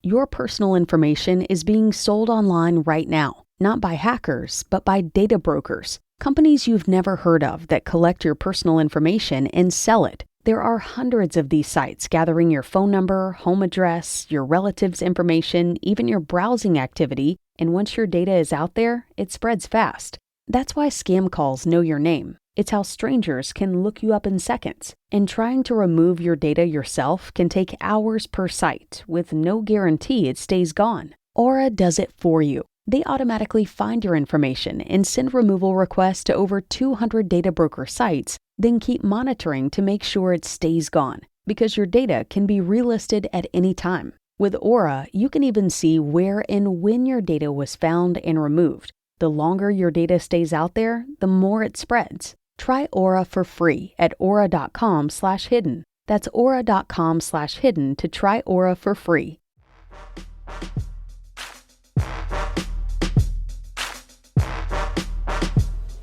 Your personal information is being sold online right now, not by hackers, but by data brokers, companies you've never heard of that collect your personal information and sell it. There are hundreds of these sites gathering your phone number, home address, your relatives' information, even your browsing activity, and once your data is out there, it spreads fast. That's why scam calls know your name. It's how strangers can look you up in seconds. And trying to remove your data yourself can take hours per site, with no guarantee it stays gone. Aura does it for you. They automatically find your information and send removal requests to over 200 data broker sites, then keep monitoring to make sure it stays gone, because your data can be relisted at any time. With Aura, you can even see where and when your data was found and removed. The longer your data stays out there, the more it spreads. Try Aura for free at aura.com/hidden. That's aura.com/hidden to try Aura for free.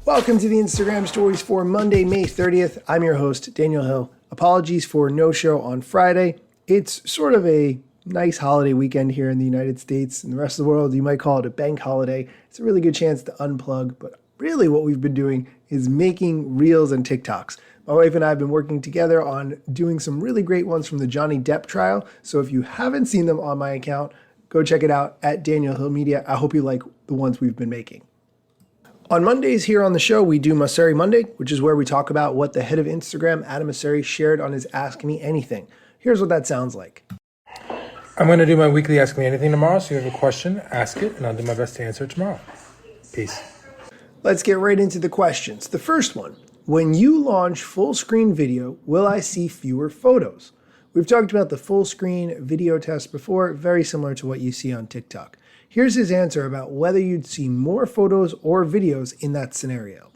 Welcome to the Instagram Stories for Monday, May 30th. I'm your host, Daniel Hill. Apologies for no show on Friday. It's sort of a nice holiday weekend here in the United States. In the rest of the world, you might call it a bank holiday. It's a really good chance to unplug, but really what we've been doing is making Reels and TikToks. My wife and I have been working together on doing some really great ones from the Johnny Depp trial. So if you haven't seen them on my account, go check it out at Daniel Hill Media. I hope you like the ones we've been making. On Mondays here on the show, we do Mosseri Monday, which is where we talk about what the head of Instagram, Adam Mosseri, shared on his Ask Me Anything. Here's what that sounds like. I'm going to do my weekly Ask Me Anything tomorrow, so you have a question, ask it, and I'll do my best to answer it tomorrow. Peace. Let's get right into the questions. The first one, when you launch full screen video, will I see fewer photos? We've talked about the full screen video test before, very similar to what you see on TikTok. Here's his answer about whether you'd see more photos or videos in that scenario.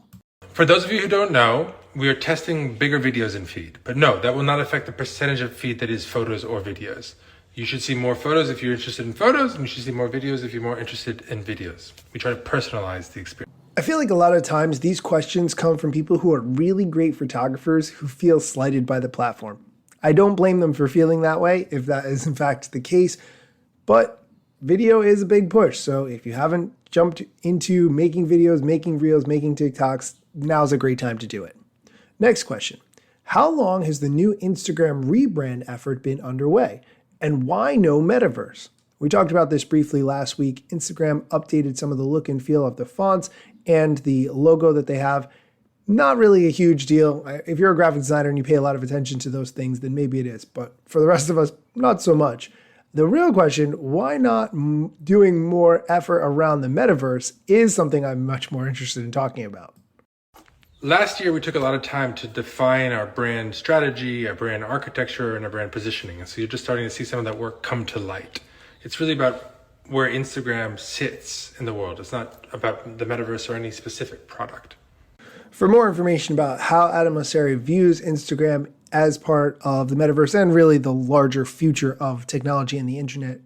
For those of you who don't know, we are testing bigger videos in feed. But no, that will not affect the percentage of feed that is photos or videos. You should see more photos if you're interested in photos, and you should see more videos if you're more interested in videos. We try to personalize the experience. I feel like a lot of times these questions come from people who are really great photographers who feel slighted by the platform. I don't blame them for feeling that way if that is in fact the case, but video is a big push. So if you haven't jumped into making videos, making Reels, making TikToks, now's a great time to do it. Next question. How long has the new Instagram rebrand effort been underway? And why no metaverse? We talked about this briefly last week. Instagram updated some of the look and feel of the fonts and the logo that they have. Not really a huge deal. If you're a graphic designer and you pay a lot of attention to those things, then maybe it is. But for the rest of us, not so much. The real question, why not doing more effort around the metaverse, is something I'm much more interested in talking about. Last year, we took a lot of time to define our brand strategy, our brand architecture, and our brand positioning. And so you're just starting to see some of that work come to light. It's really about where Instagram sits in the world. It's not about the metaverse or any specific product. For more information about how Adam Mosseri views Instagram as part of the metaverse and really the larger future of technology and the internet,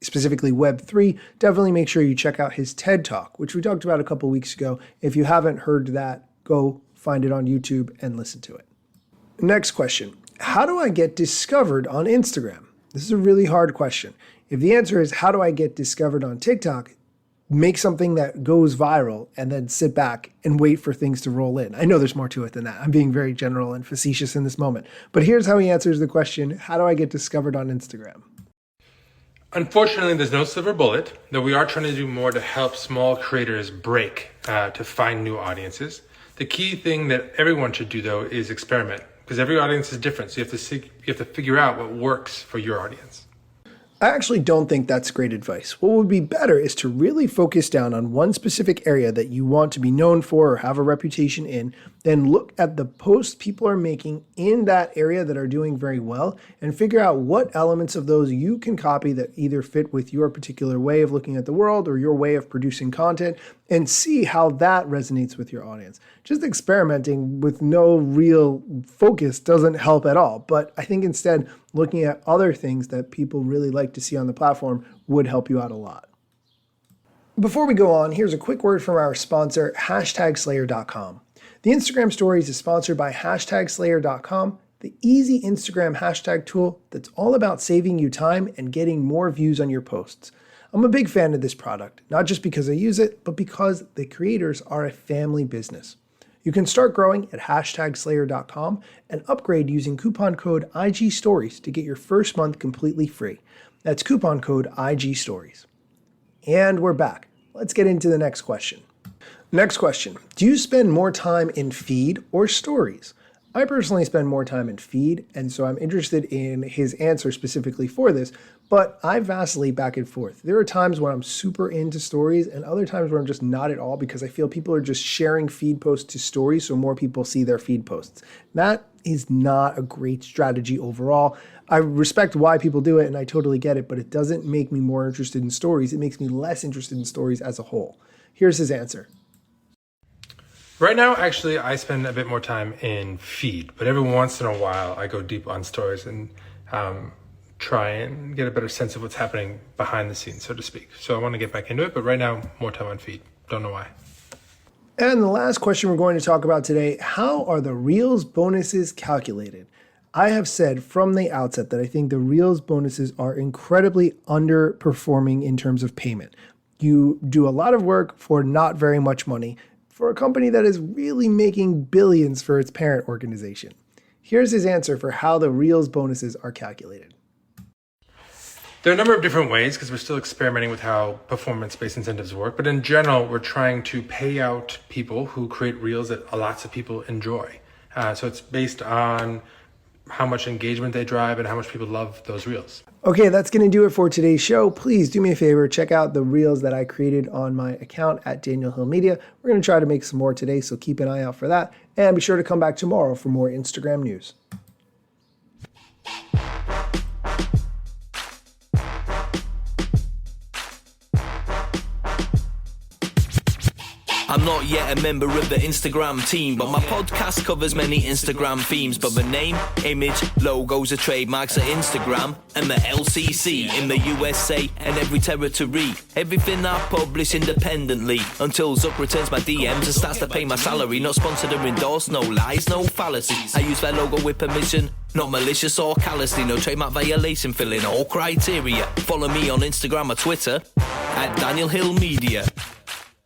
specifically Web3, definitely make sure you check out his TED Talk, which we talked about a couple weeks ago. If you haven't heard that, go find it on YouTube and listen to it. Next question. How do I get discovered on Instagram? This is a really hard question. If the answer is how do I get discovered on TikTok, make something that goes viral and then sit back and wait for things to roll in. I know there's more to it than that. I'm being very general and facetious in this moment. But here's how he answers the question, how do I get discovered on Instagram? Unfortunately, there's no silver bullet, though we are trying to do more to help small creators break to find new audiences. The key thing that everyone should do, though, is experiment, because every audience is different. So you have to figure out what works for your audience. I actually don't think that's great advice. What would be better is to really focus down on one specific area that you want to be known for or have a reputation in, then look at the posts people are making in that area that are doing very well and figure out what elements of those you can copy that either fit with your particular way of looking at the world or your way of producing content, and see how that resonates with your audience. Just experimenting with no real focus doesn't help at all, but I think instead looking at other things that people really like to see on the platform would help you out a lot. Before we go on, here's a quick word from our sponsor, #Slayer.com. The Instagram Stories is sponsored by #Slayer.com. the easy Instagram hashtag tool that's all about saving you time and getting more views on your posts. I'm a big fan of this product, not just because I use it, but because the creators are a family business. You can start growing at hashtagslayer.com and upgrade using coupon code IGStories to get your first month completely free. That's coupon code IGStories. And we're back. Let's get into the next question. Next question. Do you spend more time in feed or stories? I personally spend more time in feed, and so I'm interested in his answer specifically for this, but I vacillate back and forth. There are times when I'm super into stories and other times where I'm just not at all because I feel people are just sharing feed posts to stories so more people see their feed posts. That is not a great strategy overall. I respect why people do it and I totally get it, but it doesn't make me more interested in stories. It makes me less interested in stories as a whole. Here's his answer. Right now, actually, I spend a bit more time in feed, but every once in a while, I go deep on stories and try and get a better sense of what's happening behind the scenes, so to speak. So I want to get back into it, but right now, more time on feed. Don't know why. And the last question we're going to talk about today, how are the Reels bonuses calculated? I have said from the outset that I think the Reels bonuses are incredibly underperforming in terms of payment. You do a lot of work for not very much money, for a company that is really making billions for its parent organization. Here's his answer for how the Reels bonuses are calculated. There are a number of different ways because we're still experimenting with how performance-based incentives work, but in general, we're trying to pay out people who create Reels that lots of people enjoy. So it's based on how much engagement they drive and how much people love those Reels. Okay, that's going to do it for today's show. Please do me a favor, check out the Reels that I created on my account at Daniel Hill Media. We're going to try to make some more today, so keep an eye out for that. And be sure to come back tomorrow for more Instagram news. I'm not yet a member of the Instagram team, but my podcast covers many Instagram themes. But the name, image, logos are trademarks of Instagram and the LCC in the USA and every territory. Everything I publish independently until Zuck returns my DMs and starts to pay my salary. Not sponsored or endorsed, no lies, no fallacies. I use their logo with permission, not malicious or callously. No trademark violation, filling all criteria. Follow me on Instagram or Twitter at Daniel Hill Media.